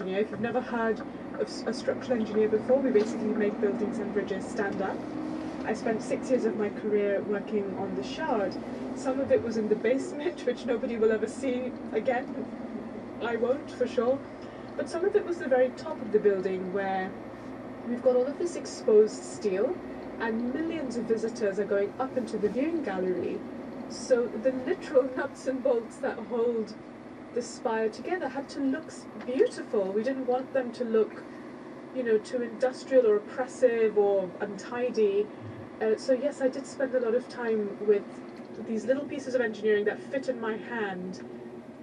engineer. If you've never heard of a structural engineer before, we basically make buildings and bridges stand up. I spent 6 years of my career working on the Shard. Some of it was in the basement, which nobody will ever see again. I won't, for sure. But some of it was the very top of the building, where we've got all of this exposed steel, and millions of visitors are going up into the viewing gallery. So the literal nuts and bolts that hold the spire together had to look beautiful. We didn't want them to look, too industrial or oppressive or untidy. So yes, I did spend a lot of time with these little pieces of engineering that fit in my hand,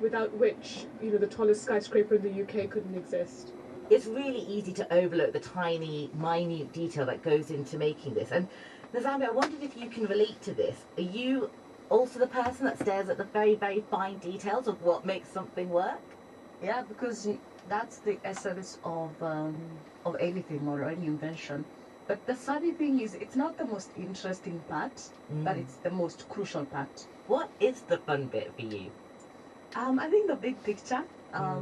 without which, the tallest skyscraper in the UK couldn't exist. It's really easy to overlook the tiny, minute detail that goes into making this. And Nzambi, I wondered if you can relate to this. Are you also the person that stares at the very, very fine details of what makes something work? Yeah, because that's the essence of anything or any invention. But the funny thing is, it's not the most interesting part, but it's the most crucial part. What is the fun bit for you? I think the big picture,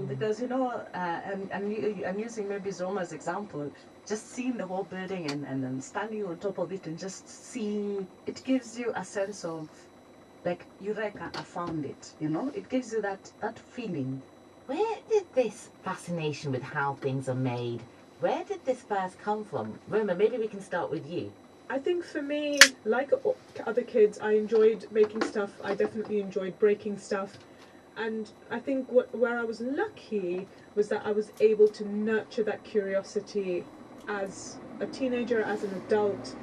because I'm using maybe Zoma's example, just seeing the whole building and then standing on top of it and just seeing, it gives you a sense of, like, Eureka, I found it, It gives you that feeling. Where did this fascination with how things are made, where did this first come from? Roma, maybe we can start with you. I think for me, like other kids, I enjoyed making stuff. I definitely enjoyed breaking stuff. And I think where I was lucky was that I was able to nurture that curiosity as a teenager, as an adult.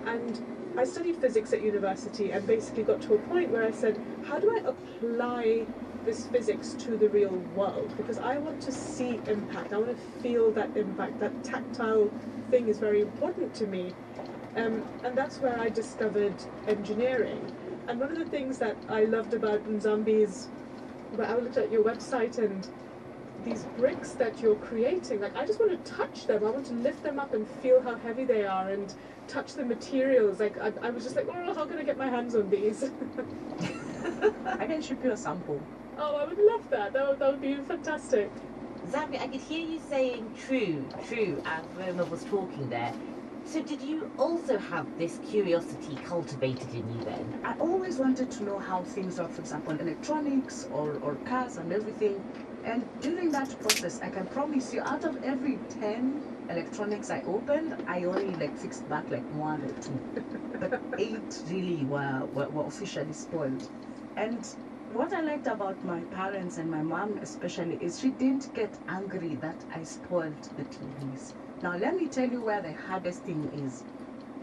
And I studied physics at university and basically got to a point where I said, how do I apply this physics to the real world? Because I want to see impact. I want to feel that impact. That tactile thing is very important to me. And that's where I discovered engineering. And one of the things that I loved about Nzambi is, but I looked at your website and these bricks that you're creating, like, I just want to touch them. I want to lift them up and feel how heavy they are and touch the materials. Like, I was just like, oh, how can I get my hands on these? I can ship you a sample. Oh, I would love that. That would be fantastic. Zambi, I could hear you saying true, as Roma was talking there. So did you also have this curiosity cultivated in you then? I always wanted to know how things are, for example, electronics or cars and everything. And during that process, I can promise you, out of every 10 electronics I opened, I only fixed back 1 or 2. But 8 really were officially spoiled. And what I liked about my parents and my mom especially is she didn't get angry that I spoiled the TVs. Now let me tell you where the hardest thing is.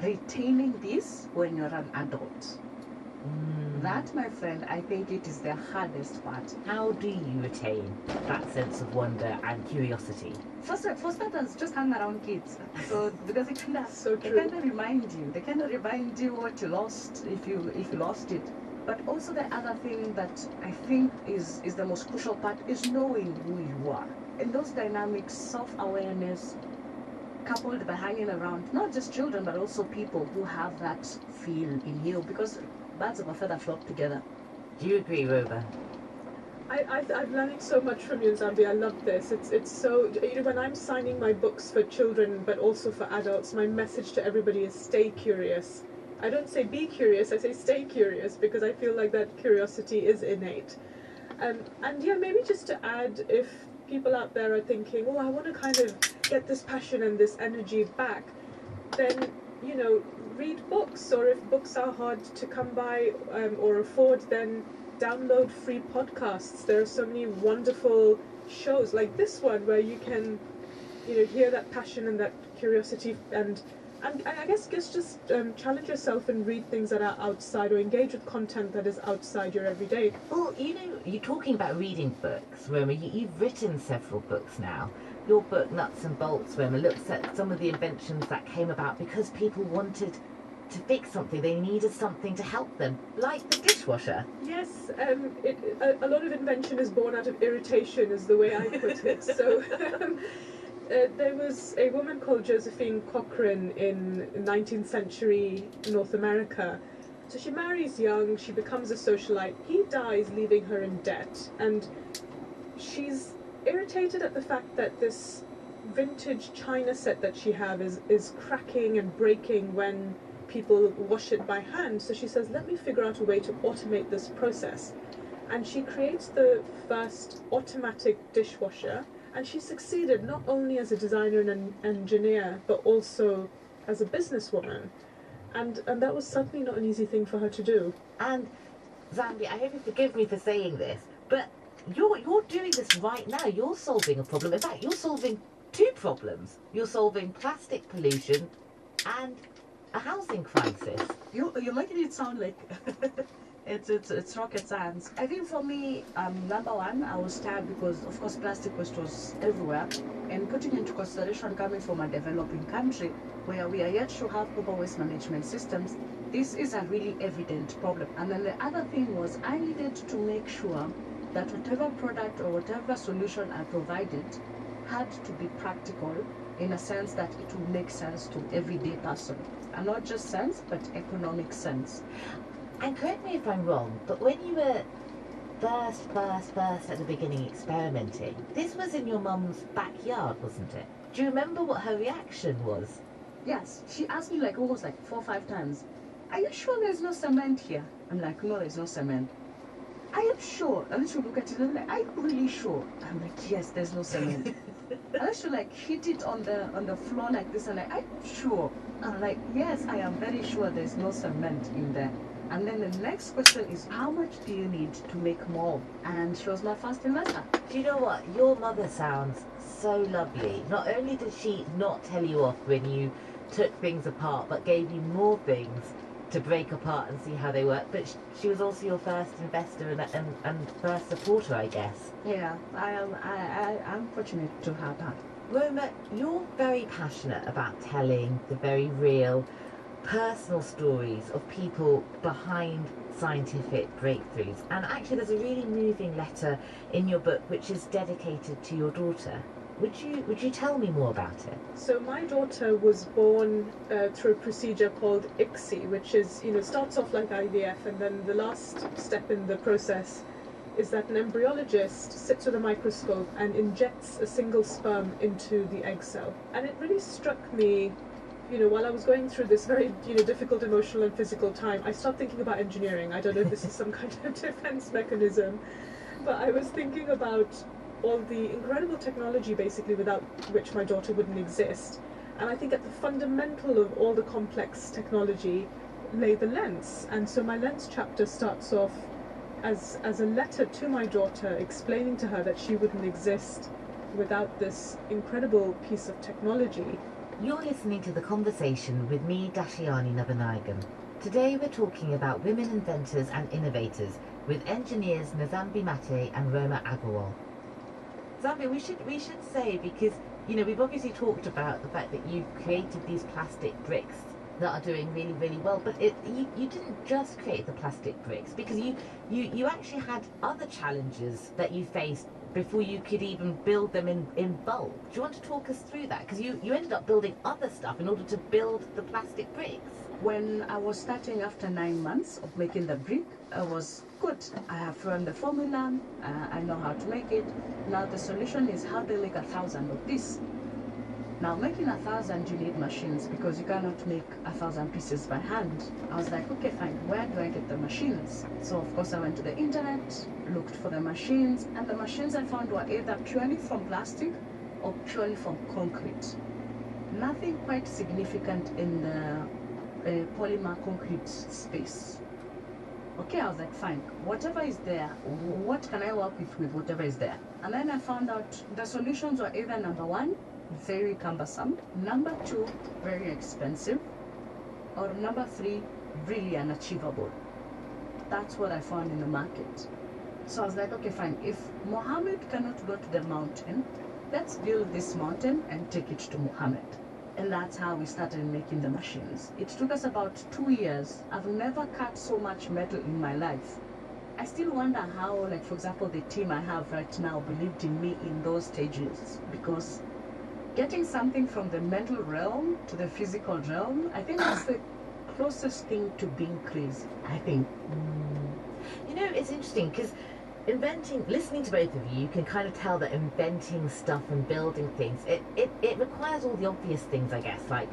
Retaining this when you're an adult. That, my friend, I think it is the hardest part. How do you retain that sense of wonder and curiosity? For starters, just hang around kids. So because they kind of remind you what you lost if you lost it. But also the other thing that I think is the most crucial part is knowing who you are. And those dynamics, self-awareness, coupled by hanging around not just children but also people who have that feel in you, because birds of a feather flock together. Do you agree, Roma? I'm learning so much from you, Nzambi. I love this. It's so, when I'm signing my books for children but also for adults, my message to everybody is stay curious. I don't say be curious, I say stay curious, because I feel like that curiosity is innate. And yeah, maybe just to add, if people out there are thinking, oh, I want to kind of get this passion and this energy back, then, read books, or if books are hard to come by or afford, then download free podcasts. There are so many wonderful shows like this one where you can, hear that passion and that curiosity, and I guess just challenge yourself and read things that are outside, or engage with content that is outside your everyday. Well, you're talking about reading books, Roma. You've written several books now. Your book, Nuts and Bolts, Roma, looks at some of the inventions that came about because people wanted to fix something. They needed something to help them, like the dishwasher. Yes, a lot of invention is born out of irritation, is the way I put it. So there was a woman called Josephine Cochrane in 19th century North America. So she marries young, she becomes a socialite. He dies, leaving her in debt, and she's irritated at the fact that this vintage china set that she have is cracking and breaking when people wash it by hand. So she says, let me figure out a way to automate this process. And she creates the first automatic dishwasher, and she succeeded not only as a designer and an engineer, but also as a businesswoman. And that was certainly not an easy thing for her to do. And Zambi, I hope you forgive me for saying this, but you're doing this right now. You're solving a problem. In fact, you're solving two problems. You're solving plastic pollution and a housing crisis. You're making it sound like it's rocket science. I think for me, number one, I was tired because of course plastic waste was everywhere, and putting into consideration coming from a developing country where we are yet to have proper waste management systems, this is a really evident problem. And then the other thing was I needed to make sure that whatever product or whatever solution I provided had to be practical in a sense that it would make sense to everyday person. And not just sense, but economic sense. And correct me if I'm wrong, but when you were first at the beginning experimenting, this was in your mum's backyard, wasn't it? Do you remember what her reaction was? Yes, she asked me like almost like 4 or 5 times, are you sure there's no cement here? I'm like, no, there's no cement. I am sure. And then she'll look at it and like, are you really sure? I'm like, yes, there's no cement. And then she'll like hit it on the floor like this and like, are you sure? I'm like, yes, I am very sure there's no cement in there. And then the next question is, how much do you need to make more? And she was my first investor. Do you know what? Your mother sounds so lovely. Not only did she not tell you off when you took things apart, but gave you more things to break apart and see how they work, but she was also your first investor and first supporter, I guess. Yeah, I'm fortunate to have her. Roma, you're very passionate about telling the very real, personal stories of people behind scientific breakthroughs. And actually there's a really moving letter in your book which is dedicated to your daughter. Would you tell me more about it? So my daughter was born through a procedure called ICSI, which is, starts off like IVF, and then the last step in the process is that an embryologist sits with a microscope and injects a single sperm into the egg cell. And it really struck me, while I was going through this very, difficult emotional and physical time, I started thinking about engineering. I don't know if this is some kind of defense mechanism, but I was thinking about all the incredible technology basically without which my daughter wouldn't exist. And I think at the fundamental of all the complex technology lay the lens. And so my lens chapter starts off as a letter to my daughter, explaining to her that she wouldn't exist without this incredible piece of technology. You're listening to The Conversation with me, Dashiani Nabanagan. Today we're talking about women inventors and innovators with engineers Nzambi Mate and Roma Agarwal. Zambi, we should say, because we've obviously talked about the fact that you've created these plastic bricks that are doing really, really well, but you didn't just create the plastic bricks, because you actually had other challenges that you faced before you could even build them in bulk. Do you want to talk us through that? Because you ended up building other stuff in order to build the plastic bricks. When I was starting after 9 months of making the brick, I was good. I have learned the formula, I know how to make it. Now the solution is how to make 1,000 of this. Now making 1,000 you need machines, because you cannot make 1,000 pieces by hand. I was like, okay fine, where do I get the machines? So of course I went to the internet, looked for the machines, and the machines I found were either purely from plastic or purely from concrete. Nothing quite significant in the polymer concrete space. Okay, I was like, fine, whatever is there, what can I work with whatever is there? And then I found out the solutions were either number one, very cumbersome, number two, very expensive, or number three, really unachievable. That's what I found in the market. So I was like, okay, fine, if Mohammed cannot go to the mountain, let's build this mountain and take it to Mohammed. And that's how we started making the machines. It took us about 2 years. I've never cut so much metal in my life. I still wonder how, like for example, the team I have right now believed in me in those stages, because getting something from the mental realm to the physical realm, I think that's the closest thing to being crazy, I think. It's interesting because listening to both of you, you can kind of tell that inventing stuff and building things, it requires all the obvious things, I guess, like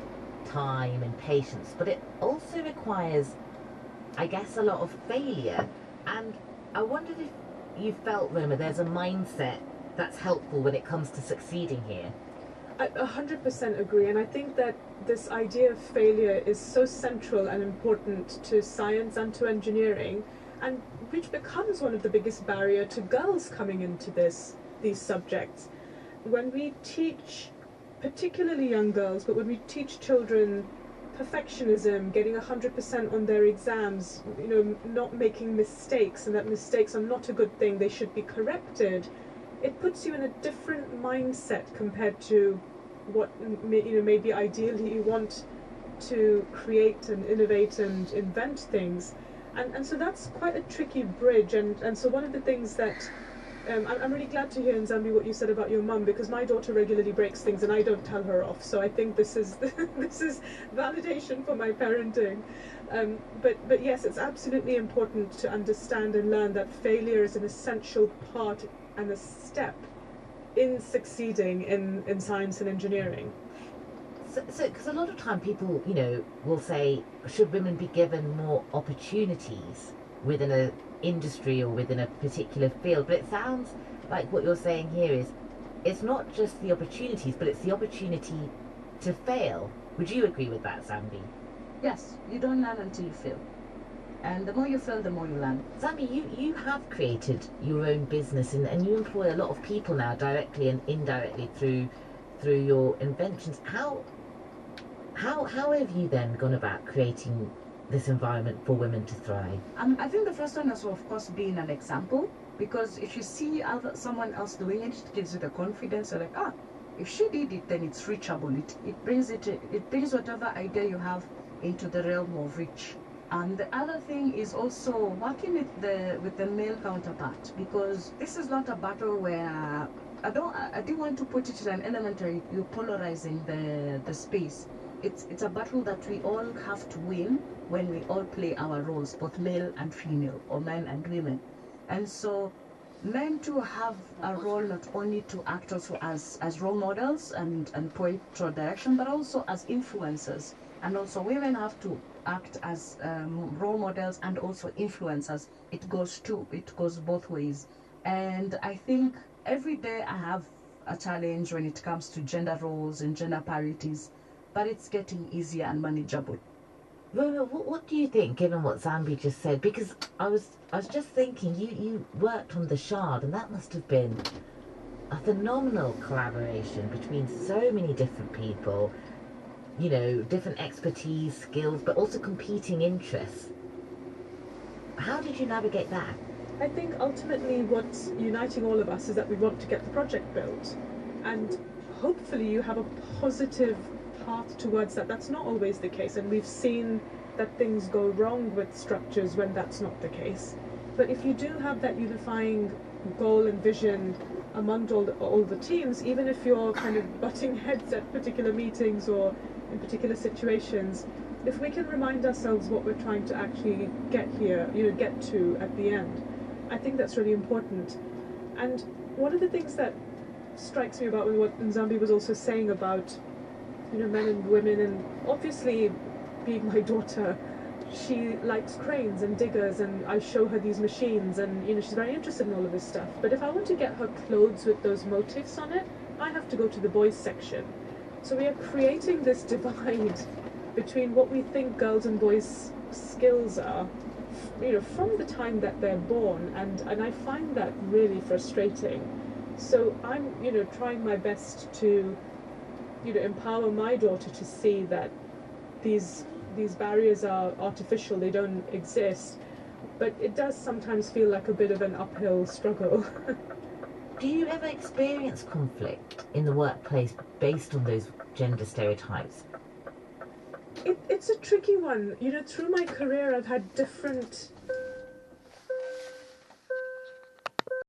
time and patience, but it also requires, I guess, a lot of failure. And I wondered if you felt, Roma, there's a mindset that's helpful when it comes to succeeding here. I 100% agree, and I think that this idea of failure is so central and important to science and to engineering, and which becomes one of the biggest barrier to girls coming into these subjects. When we teach, particularly young girls, but when we teach children perfectionism, getting 100% on their exams, not making mistakes, and that mistakes are not a good thing, they should be corrected, it puts you in a different mindset compared to what maybe ideally you want to create and innovate and invent things. And so that's quite a tricky bridge, and so one of the things that I'm really glad to hear, Nzambi, what you said about your mum, because my daughter regularly breaks things and I don't tell her off, so I think this is this is validation for my parenting. But yes, it's absolutely important to understand and learn that failure is an essential part and a step in succeeding in science and engineering. So, because a lot of time people, will say, should women be given more opportunities within an industry or within a particular field? But it sounds like what you're saying here is, it's not just the opportunities, but it's the opportunity to fail. Would you agree with that, Zambi? Yes, you don't learn until you fail. And the more you fail, the more you learn. Zambi, you have created your own business and you employ a lot of people now, directly and indirectly through your inventions. How have you then gone about creating this environment for women to thrive? I think the first one is, of course, being an example, because if you see someone else doing it, it gives you the confidence. You're like, if she did it, then it's reachable. It brings whatever idea you have into the realm of reach. And the other thing is also working with the male counterpart, because this is not a battle where I do want to put it in an elementary, you're polarizing the space. It's a battle that we all have to win when we all play our roles, both male and female, or men and women. And so men too have a role not only to act also as role models and point toward direction, but also as influencers. And also women have to act as role models and also influencers. It goes both ways. And I think every day I have a challenge when it comes to gender roles and gender parities, but it's getting easier and manageable. Roma, what do you think, given what Zambi just said? Because I was just thinking, you worked on the Shard, and that must have been a phenomenal collaboration between so many different people, different expertise, skills, but also competing interests. How did you navigate that? I think ultimately what's uniting all of us is that we want to get the project built, and hopefully you have a positive path towards that. That's not always the case, and we've seen that things go wrong with structures when that's not the case. But if you do have that unifying goal and vision among all the teams, even if you're kind of butting heads at particular meetings or in particular situations, if we can remind ourselves what we're trying to actually get to at the end, I think that's really important. And one of the things that strikes me about what Nzambi was also saying about men and women, and obviously being my daughter, she likes cranes and diggers, and I show her these machines, and she's very interested in all of this stuff. But if I want to get her clothes with those motifs on it, I have to go to the boys section. So we are creating this divide between what we think girls and boys' skills are, from the time that they're born, and I find that really frustrating. So I'm, trying my best to, empower my daughter to see that these barriers are artificial, they don't exist. But it does sometimes feel like a bit of an uphill struggle. Do you ever experience conflict in the workplace based on those gender stereotypes? It's a tricky one. Through my career I've had different